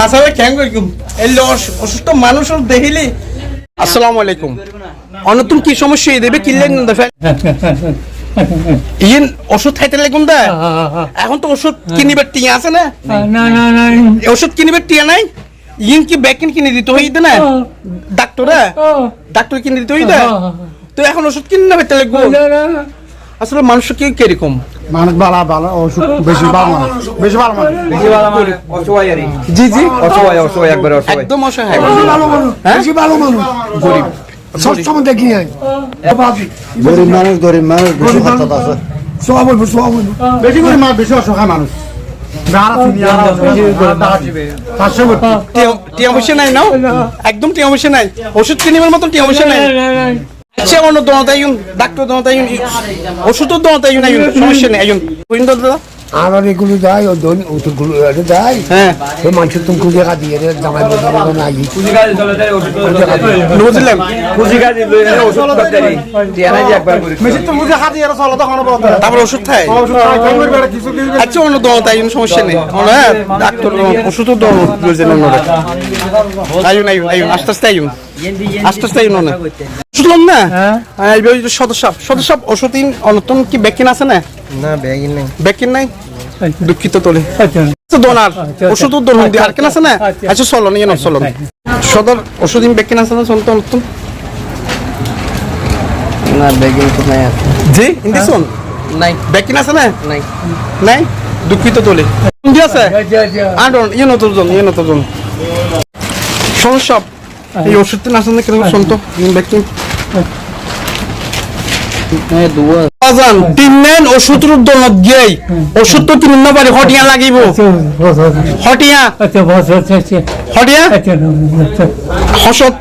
আসলে কেন কইকুম এই অসুস্থ মানুষ দেখিলি। আসসালামু আলাইকুম। অনতুন কি সমস্যা দেবে কি লেন দফা ইন ওষুধ খাইতে লাগুন দা। এখন তো ওষুধ কিনিবার টিয়া আছে না? না না না ওষুধ কিনিবার টিয়া নাই। ইন কি ব্যাকিন কিনে দিতে হইতে না ডাক্তার কিনে দিতে হইতে। তো এখন ওষুধ কিনে নেবে তাহলে আসলে মানুষ কি কিরকম মানুষ ভালো ওষুধ বেশি ভালো মানুষ অসহায় জি জি অসহায় একবার অসহায় একদম অসহায় বেশি ভালো মানুষ গরিব সবসময় দেখি গরিব মানুষ বেশি খরচ আছে সব বেশি গরিব মানুষ বেশি অসহায় মানুষ টিয়া পয়সা নাই না একদম টিয়া পয়সা নাই ওষুধ কিনিবার মতন টিয়া পয়সা নাই। অন্য দোনাতাই ডাক্তার দোনাতাই ওষুধও দোনাতাই সমস্যা নেই আইন দাদা আমার এগুলো যায় ওষুধগুলো যায় হ্যাঁ ওই মানুষের তুমি খুঁজে কাজ দিয়ে জামাই নাই বুঝলাম তারপর ওষুধ খায়। আচ্ছা অন্য দোনাতাই সমস্যা নেই ডাক্তার ওষুধও আইন আস্তে আস্তে আইন আস্তে আস্তে আইন শুনলাম না সদস্য ওষুধ অনতন কি ব্যাকিন আছে না? না ব্যাকিন নাই দুঃখিত তোলে দোনার ওষুধ আর কেন আছে না? আচ্ছা চলো নিয়ে চলো সদর ওষুধ ব্যাকিন আছে না? শুনতো নতুন না বেগিং তো নাই জি হিন্দি শুন নাই ব্যাকিন আছে না? নাই নাই দুঃখিত তোলে হিন্দি আছে আডন নতুন সমস্যা এই ওষুধটা না শুনলে কেন শুনতো ব্যাকিন তিন নেন ওষুধ দোনত গিয়ে ওষুধ তো তিন না পারে হটিয়া লাগিব হটিয়া হটিয়া হসত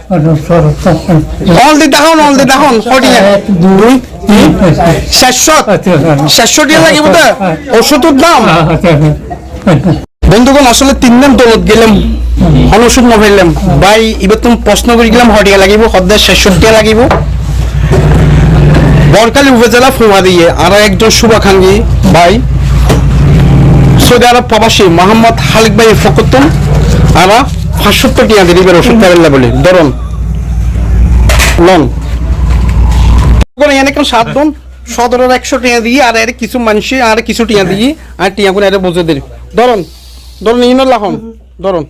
অলদি দেখুন হটিয়া 700 টাকা লাগিব তো ওষুধের দাম। বন্ধুগণ আসলে তিন দিন দোলত গেলাম ওষুধ না পাইলাম ভাই এবার তুমি প্রশ্ন করে গেলাম হটিয়া লাগিব সদায় 700 টাকা লাগিব। বরকালী উপজেলা ফুমা দিয়ে আর একজন শুভাকাঙ্ক্ষী ভাই সৌদি আরব প্রবাসী মোহাম্মদ হালিক ভাই ফকতুন আমরা 570 টাকা দিবার ওষুধ পাবেন বলে ধরুন লন এনে কেন 7 দন সদরের 100 টাকা দিয়ে আর এর কিছু মানুষ আর কিছু টাকা দিয়ে আর টিয়া করে এর বুঝে দিই ধরুন ইন লাখন ধরুন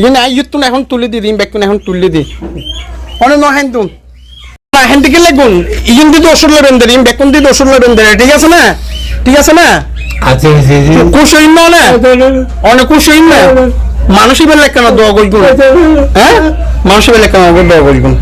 ইন আইয়ুতুন এখন তুলে দিই ব্যাক এখন তুলে দিই অনে নহেন তুন হেন্দিকে লাগুন ইন দিতে ওষুধ লেবেন দেরি বেকুন দিতে ওষুধ লেবেন দেরি ঠিক আছে না আচ্ছা কুশইন না অনেক কুশইন না মানুষই বেলা কেন দোয়া করিগুন হ্যাঁ মানুষই বেলা কেন দোয়া করিগুন